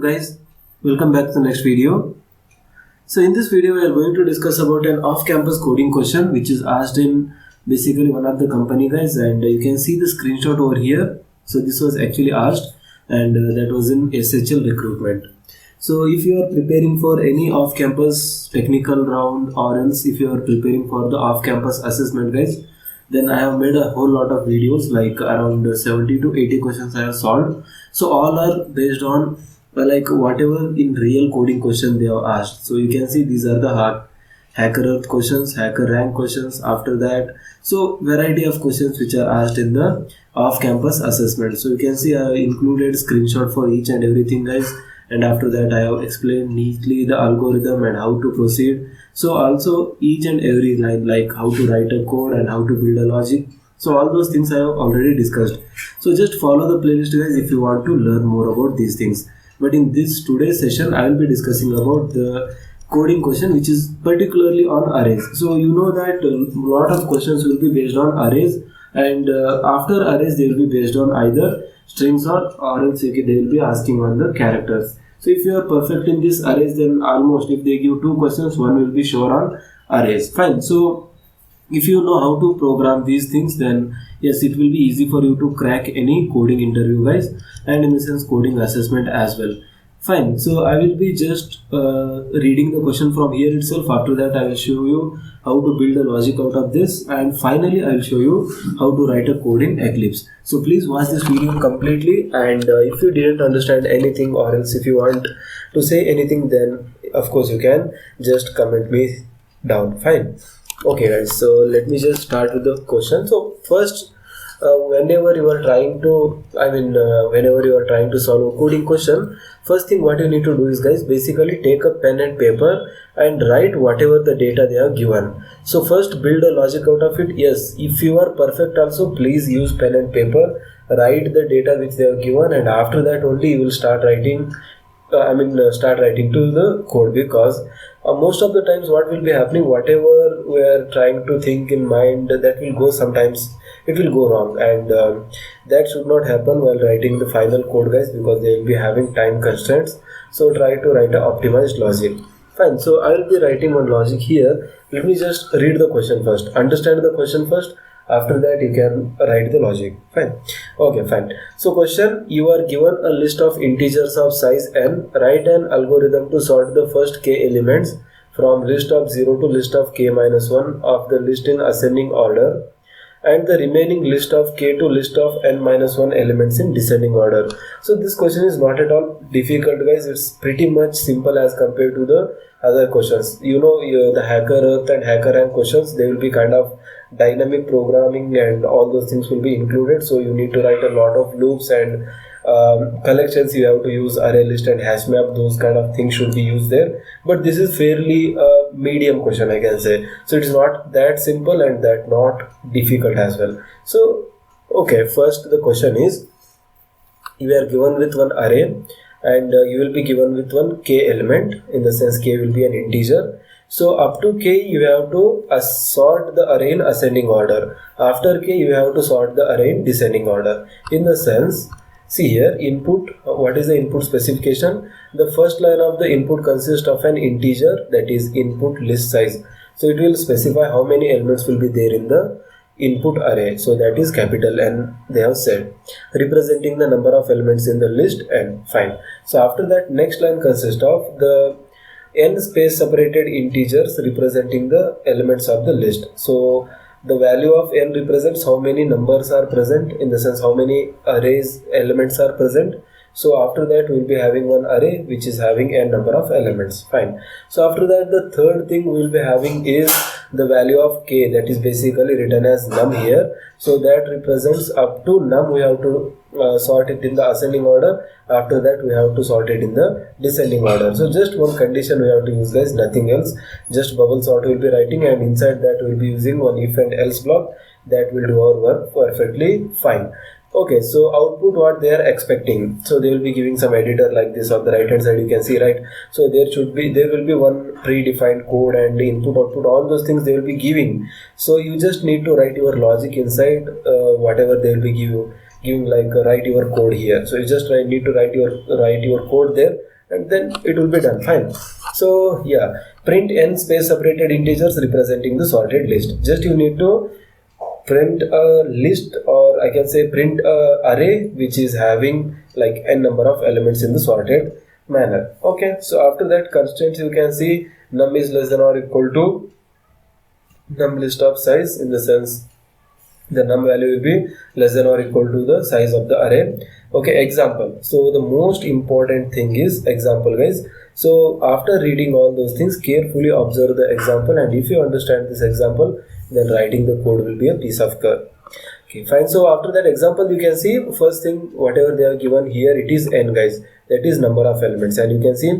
Guys, welcome back to the next video. So in this video we are going to discuss about an off-campus coding question which is asked in basically one of the company, guys, and you can see the screenshot over here. So this was actually asked, and that was in SHL recruitment. So if you are preparing for any off-campus technical round, or else if you are preparing for the off-campus assessment, guys, then I have made a whole lot of videos, like around 70 to 80 questions I have solved. So all are based on like whatever in real coding question they have asked. So you can see these are the hacker earth questions, hacker rank questions. After that, so variety of questions which are asked in the off-campus assessment. So you can see I have included screenshot for each and everything, guys, and after that I have explained neatly the algorithm and how to proceed. So also each and every line, like how to write a code and how to build a logic. So all those things I have already discussed. So just follow the playlist, guys, if you want to learn more about these things. But in this today's session I will be discussing about the coding question which is particularly on arrays. So you know that a lot of questions will be based on arrays, and after arrays they will be based on either strings or else they will be asking on the characters. So if you are perfect in this arrays, then almost if they give two questions, one will be sure on arrays. Fine. So if you know how to program these things, then yes, it will be easy for you to crack any coding interview, guys, and in the sense coding assessment as well. Fine. So I will be just reading the question from here itself. After that I will show you how to build a logic out of this, and finally I will show you how to write a code in Eclipse. So please watch this video completely, and if you didn't understand anything, or else if you want to say anything, then of course you can just comment me down. Fine. Okay, guys, so let me just start with the question. So first, whenever you are trying to solve a coding question, first thing what you need to do is, guys, basically take a pen and paper and write whatever the data they have given. So first build a logic out of it. Yes, if you are perfect also, please use pen and paper, write the data which they have given, and after that only you will start writing start writing to the code, because most of the times what will be happening, whatever we are trying to think in mind, that will go, sometimes it will go wrong, and that should not happen while writing the final code, guys, because they will be having time constraints. So try to write an optimized logic. Fine. So I will be writing one logic here. Let me just read the question first, understand the question first. After that you can write the logic. Fine. Okay, fine. So question, you are given a list of integers of size n. Write an algorithm to sort the first k elements from list of 0 to list of k minus 1 of the list in ascending order, and the remaining list of k to list of n minus 1 elements in descending order. So this question is not at all difficult, guys. It's pretty much simple as compared to the other questions. You know, the hacker earth and hacker rank questions, they will be kind of dynamic programming, and all those things will be included. So you need to write a lot of loops and collections. You have to use array list and hash map. Those kind of things should be used there. But this is fairly medium question, I can say. So it is not that simple and that not difficult as well. So okay, first the question is, you are given with one array, and you will be given with one k element, in the sense k will be an integer. So up to k you have to sort the array in ascending order. After k you have to sort the array in descending order. In the sense, see here, input, what is the input specification? The first line of the input consists of an integer, that is input list size. So it will specify how many elements will be there in the input array. So that is capital N, they have said, representing the number of elements in the list n. Fine. So after that, next line consists of the n space separated integers representing the elements of the list. So the value of n represents how many numbers are present, in the sense how many arrays elements are present. So after that we will be having one array which is having n number of elements. Fine. So after that, the third thing we will be having is the value of k, that is basically written as num here. So that represents up to num. We have to sort it in the ascending order. After that we have to sort it in the descending order. So just one condition we have to use, guys, nothing else. Just bubble sort we will be writing, and inside that we will be using one if and else block. That will do our work perfectly fine. Okay, so output, what they are expecting. So they will be giving some editor like this on the right hand side, you can see, right? So there will be one predefined code and input, output, all those things they will be giving. So you just need to write your logic inside whatever they will be giving, like write your code here. So you just need to write your code there, and then it will be done. Fine. So yeah, print n space separated integers representing the sorted list. Just you need to print a list, or I can say print a array which is having like n number of elements in the sorted manner. Okay, so after that constraints, you can see num is less than or equal to num list of size, in the sense the num value will be less than or equal to the size of the array. Okay, example. So the most important thing is example, guys. So after reading all those things, carefully observe the example, and if you understand this example, then writing the code will be a piece of cake. Okay, fine. So after that example, you can see first thing, whatever they are given here, it is n, guys. That is number of elements, and you can see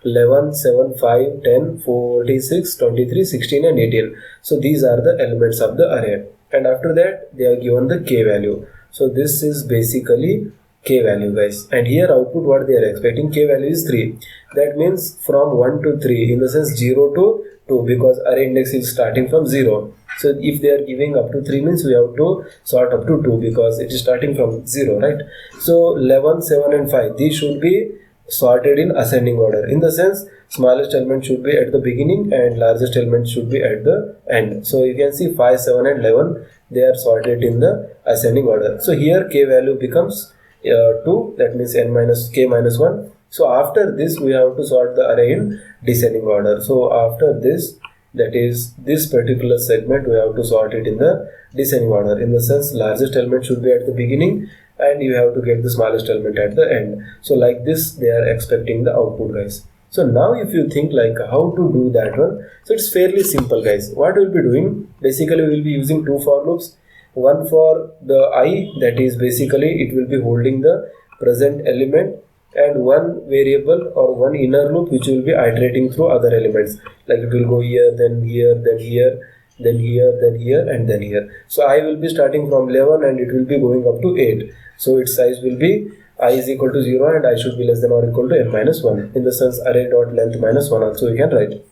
11, 7, 5, 10, 46, 23, 16 and 18. So these are the elements of the array, and after that they are given the k value. So this is basically k value, guys, and here output what they are expecting, k value is 3. That means from 1 to 3, in the sense 0 to 2, because array index is starting from 0. So if they are giving up to 3 means we have to sort up to 2, because it is starting from 0, right? So 11, 7 and 5, these should be sorted in ascending order, in the sense smallest element should be at the beginning and largest element should be at the end. So you can see 5, 7 and 11, they are sorted in the ascending order. So here k value becomes 2, that means n minus k minus 1. So after this we have to sort the array in descending order. So after this, that is this particular segment, we have to sort it in the descending order, in the sense largest element should be at the beginning and you have to get the smallest element at the end. So like this they are expecting the output, guys. So now if you think like how to do that one, so it's fairly simple, guys. What we'll be doing, basically we will be using two for loops. One for the I, that is basically it will be holding the present element, and one variable or one inner loop which will be iterating through other elements, like it will go here, then here, then here, then here, then here and then here. So I will be starting from 11 and it will be going up to 8. So its size will be I is equal to 0 and I should be less than or equal to n minus 1, in the sense array dot length minus 1 also you can write.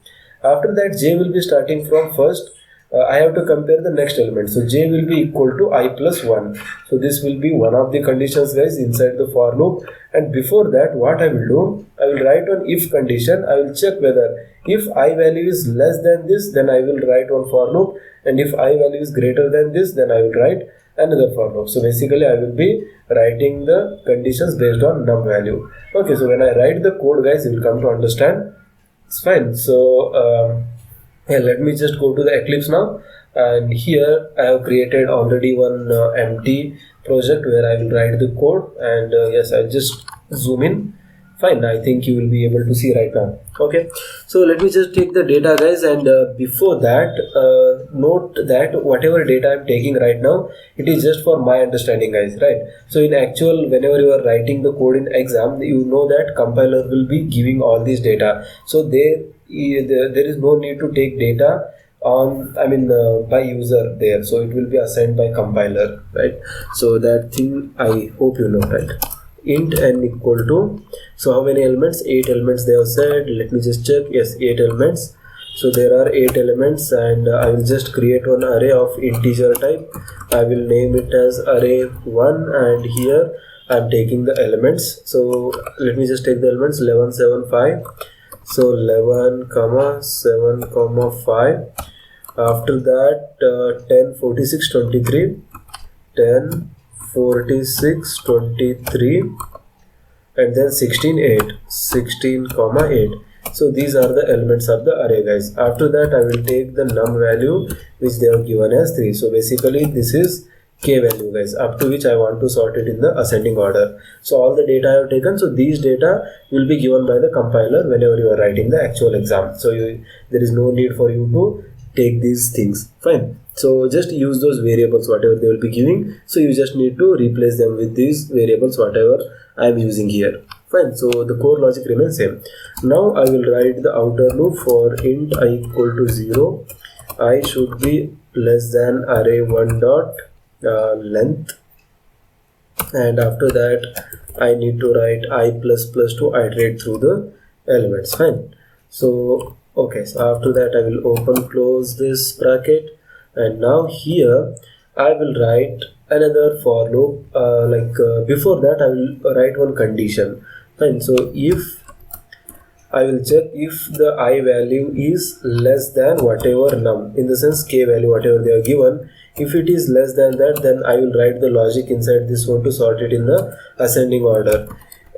After that j will be starting from first, I have to compare the next element. So j will be equal to I plus 1. So this will be one of the conditions, guys, inside the for loop. And before that what I will do, I will write on if condition. I will check whether if I value is less than this, then I will write on for loop, and if I value is greater than this, then I will write another for loop. So basically I will be writing the conditions based on num value. Okay, so when I write the code, guys, you will come to understand. It's fine. So yeah, let me just go to the Eclipse now, and here I have created already one empty project where I will write the code, and yes, I'll just zoom in. Fine, I think you will be able to see right now. Okay, so let me just take the data, guys, and before that note that whatever data I'm taking right now, it is just for my understanding, guys, right? So in actual, whenever you are writing the code in exam, you know that compiler will be giving all these data, so there is no need to take data on by user there, so it will be assigned by compiler, right? So that thing I hope you know, right? Int n equal to, so how many elements? 8 elements they have said. Let me just check. Yes, 8 elements. So there are 8 elements, and I will just create one array of integer type. I will name it as array1, and here I am taking the elements. So let me just take the elements 11, 7, 5. So 11, 7, 5. After that 10, 46, 23, 10, 46, 23, and then 16, 8, 16, 8. So these are the elements of the array, guys. After that I will take the num value which they have given as 3. So basically this is k value, guys, up to which I want to sort it in the ascending order. So all the data I have taken, so these data will be given by the compiler whenever you are writing the actual exam. So there is no need for you to take these things. Fine. So just use those variables whatever they will be giving. So you just need to replace them with these variables whatever I am using here. Fine. So the core logic remains same. Now I will write the outer loop for int I equal to 0. I should be less than array1 dot length, and after that I need to write I plus plus to iterate through the elements. Fine. So okay, so after that I will open close this bracket, and now here I will write another for loop. Before that I will write one condition. Fine. So if I will check if the I value is less than whatever num, in the sense k value whatever they are given. If it is less than that, then I will write the logic inside this one to sort it in the ascending order.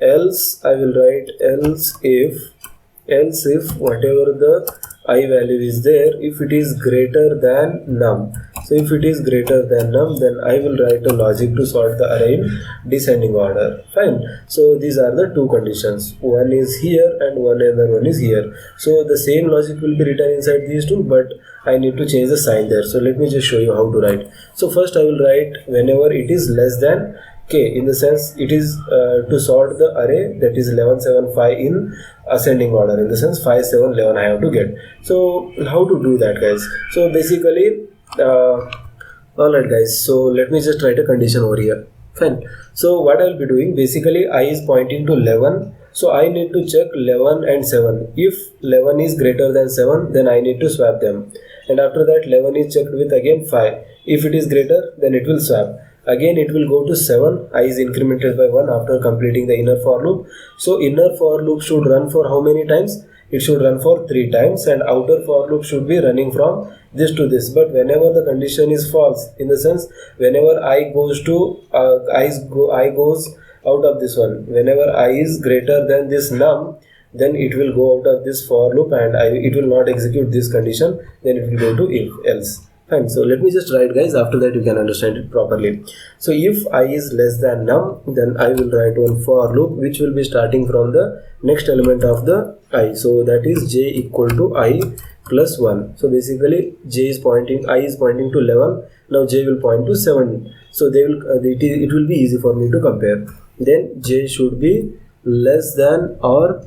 Else I will write else if whatever the I value is there, if it is greater than num. So if it is greater than num, then I will write a logic to sort the array in descending order. Fine. So these are the two conditions. One is here and one is here. So the same logic will be written inside these two, but I need to change the sign there. So let me just show you how to write. So first I will write whenever it is less than k, in the sense it is to sort the array that is 11 7 5 in ascending order, in the sense 5 7 11 I have to get. So how to do that, guys? So basically alright guys, so let me just write a condition over here. Fine. So what I will be doing, basically I is pointing to 11, so I need to check 11 and 7. If 11 is greater than 7, then I need to swap them, and after that 11 is checked with again 5. If it is greater, then it will swap. Again it will go to 7, I is incremented by 1 after completing the inner for loop. So inner for loop should run for how many times? It should run for 3 times, and outer for loop should be running from this to this. But whenever the condition is false, in the sense whenever I goes to I goes out of this one, whenever I is greater than this num, then it will go out of this for loop and it will not execute this condition, then it will go to if else. Fine. So let me just write, guys, after that you can understand it properly. So if I is less than num, then I will write one for loop which will be starting from the next element of the I. So that is j equal to I plus 1. So basically I is pointing to 11. Now j will point to 7. So they will it will be easy for me to compare. Then j should be less than or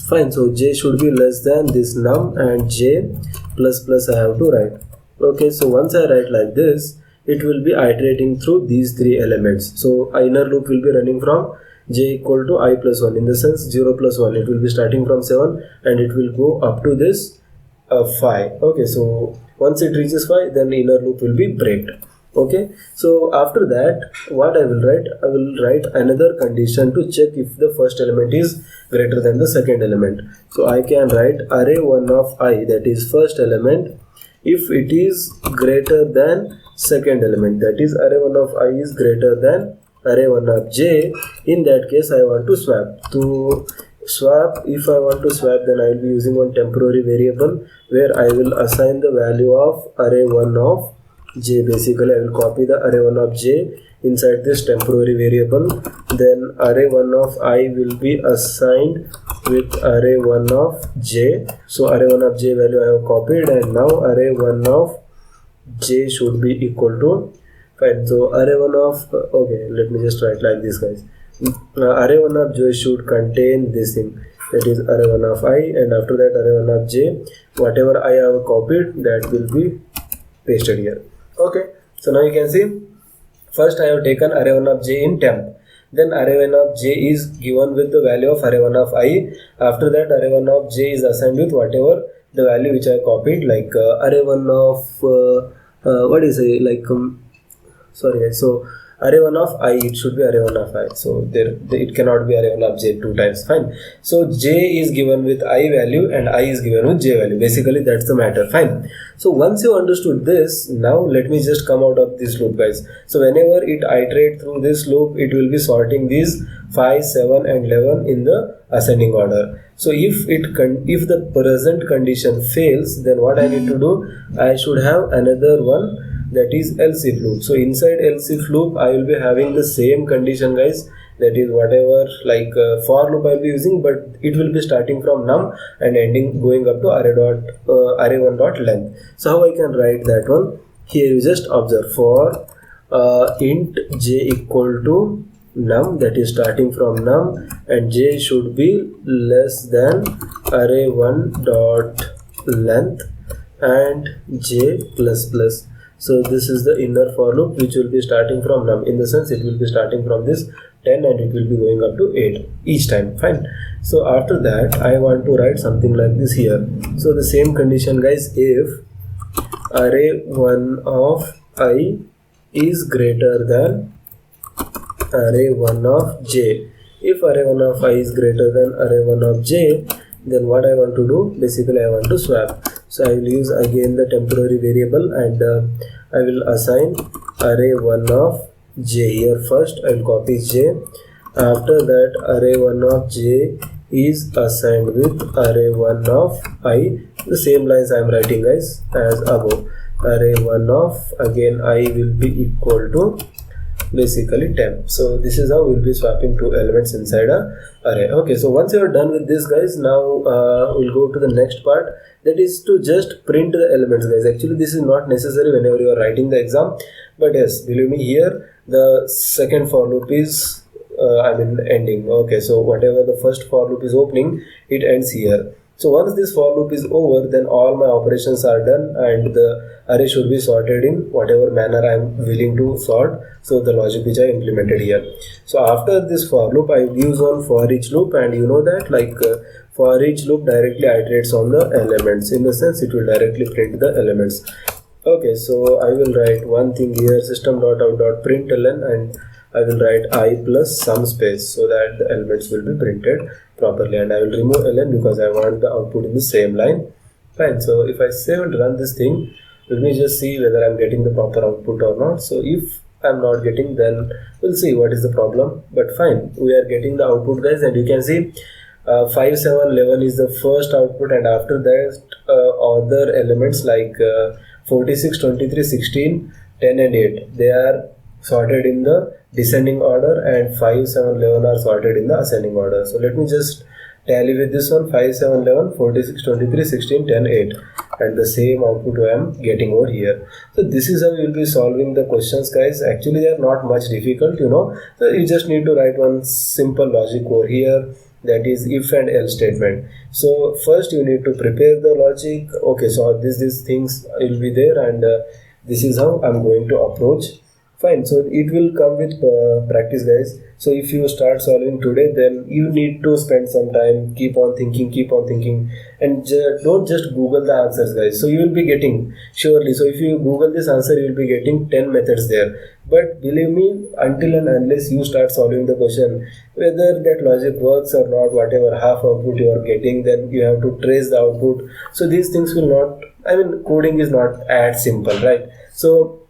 fine. So j should be less than this num and j plus plus I have to write. Okay, so once I write like this, it will be iterating through these 3 elements. So inner loop will be running from j equal to I plus 1, in the sense 0 plus 1. It will be starting from 7 and it will go up to this 5. Okay, so once it reaches 5, then inner loop will be breaked. Okay, so after that what I will write another condition to check if the first element is greater than the second element. So I can write array1 of I, that is first element, if it is greater than second element, that is array1 of I is greater than array1 of j. In that case I want to swap. If I want to swap, then I will be using one temporary variable where I will assign the value of array1 of j. Basically I will copy the array1 of j inside this temporary variable, then array1 of I will be assigned with array1 of j. So array1 of j value I have copied, and now array1 of j should be equal to fine. So array1 of okay, let me just write like this, guys. Array1 of j should contain this thing, that is array1 of I, and after that array1 of j, whatever I have copied, that will be pasted here. Okay, so now you can see first I have taken array1 of j in temp, then array1 of j is given with the value of array1 of I. After that array1 of j is assigned with whatever the value which I copied, like array1 of what is it, like sorry guys, so array1 of I, it should be array1 of I, so it cannot be array1 of j 2 times. Fine. So j is given with I value and I is given with j value. Basically that's the matter. Fine. So once you understood this, now let me just come out of this loop, guys. So whenever it iterate through this loop, it will be sorting these 5 7 and 11 in the ascending order. So if the present condition fails, then what I need to do, I should have another one, that is else if loop. So inside else if loop I will be having the same condition, guys, that is whatever, like for loop I will be using, but it will be starting from num and ending going up to array1 dot length. So how I can write that one? Here you just observe, for int j equal to num, that is starting from num, and j should be less than array1 dot length and j plus plus. So this is the inner for loop which will be starting from num, in the sense it will be starting from this 10 and it will be going up to 8 each time. Fine. So after that I want to write something like this here. So the same condition, guys, if array1 of I is greater than array1 of j. If array1 of I is greater than array1 of j, then what I want to do, basically I want to swap. So I will use again the temporary variable, and I will assign array1 of j here. First I will copy j. After that, array1 of j is assigned with array1 of I. The same lines I am writing, guys, as above. Array1 of, again, I will be equal to basically temp. So this is how we'll be swapping two elements inside a array. Okay, so once you are done with this, guys, now we'll go to the next part, that is to just print the elements, guys. Actually this is not necessary whenever you are writing the exam, but yes, believe me, here the second for loop is ending. Okay, so whatever the first for loop is opening, it ends here. So once this for loop is over, then all my operations are done and the array should be sorted in whatever manner I am willing to sort. So the logic which I implemented here. So after this for loop, I use one for each loop, and you know that for each loop directly iterates on the elements. In the sense, it will directly print the elements. Okay, so I will write one thing here, system.out.println, and I will write I plus some space so that the elements will be printed properly, and I will remove ln because I want the output in the same line. Fine. So if I save and run this thing, let me just see whether I'm getting the proper output or not. So if I'm not getting, then we'll see what is the problem. But fine, we are getting the output, guys, and you can see 5, 7, 11 is the first output, and after that other elements like 46, 23, 16, 10 and 8, they are sorted in the descending order, and 5, 7, 11 are sorted in the ascending order. So let me just tally with this one: 5, 7, 11, 46, 23, 16, 10, 8, and the same output I am getting over here. So this is how you will be solving the questions, guys. Actually they are not much difficult, you know. So you just need to write one simple logic over here, that is if and else statement. So first you need to prepare the logic. Okay, so these things will be there, and this is how I'm going to approach. Fine, so it will come with practice, guys. So if you start solving today, then you need to spend some time, keep on thinking, and don't just Google the answers, guys. So you will be getting, surely, so if you Google this answer, you will be getting 10 methods there. But believe me, until and unless you start solving the question, whether that logic works or not, whatever half output you are getting, then you have to trace the output. So these things will not, coding is not as simple, right? So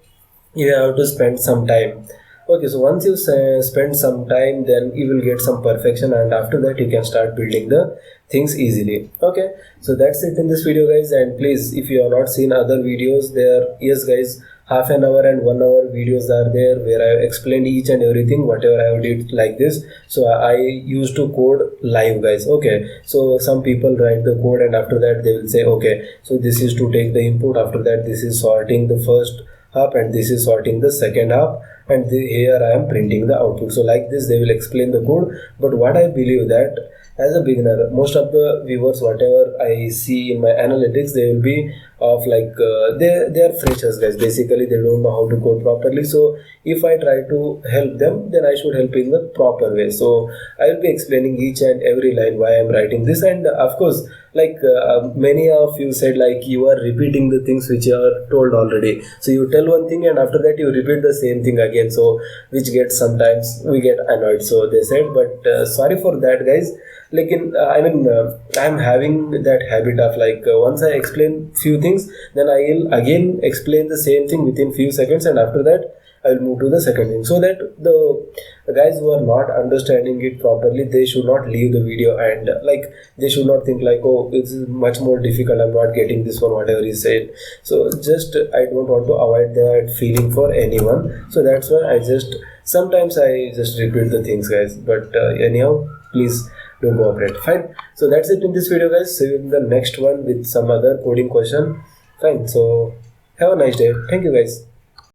you have to spend some time. Okay, so once you spend some time, then you will get some perfection, and after that you can start building the things easily. Okay, so that's it in this video, guys. And please, if you have not seen other videos, there, yes guys, half an hour and 1 hour videos are there where I explained each and everything whatever I did like this. So I used to code live, guys. Okay, so some people write the code, and after that they will say, okay, so this is to take the input, after that this is sorting the first half, and this is sorting the second half, and here I am printing the output. So like this they will explain the code. But what I believe that as a beginner, most of the viewers, whatever I see in my analytics, they will be of they are freshers, guys. Basically they don't know how to code properly. So if I try to help them, then I should help in the proper way. So I will be explaining each and every line why I am writing this. And of course, many of you said you are repeating the things which you are told already. So you tell one thing and after that you repeat the same thing again, so which gets, sometimes we get annoyed. So they said, but sorry for that, guys. I'm having that habit of once I explain few things, then I will again explain the same thing within few seconds, and after that I will move to the second thing, so that the guys who are not understanding it properly, they should not leave the video, and they should not think oh, this is much more difficult, I'm not getting this one, whatever he said. So just I don't want to avoid that feeling for anyone. So that's why sometimes I just repeat the things, guys. But anyhow, please do cooperate. Fine. So that's it in this video, guys. See you in the next one with some other coding question. Fine. So have a nice day. Thank you, guys.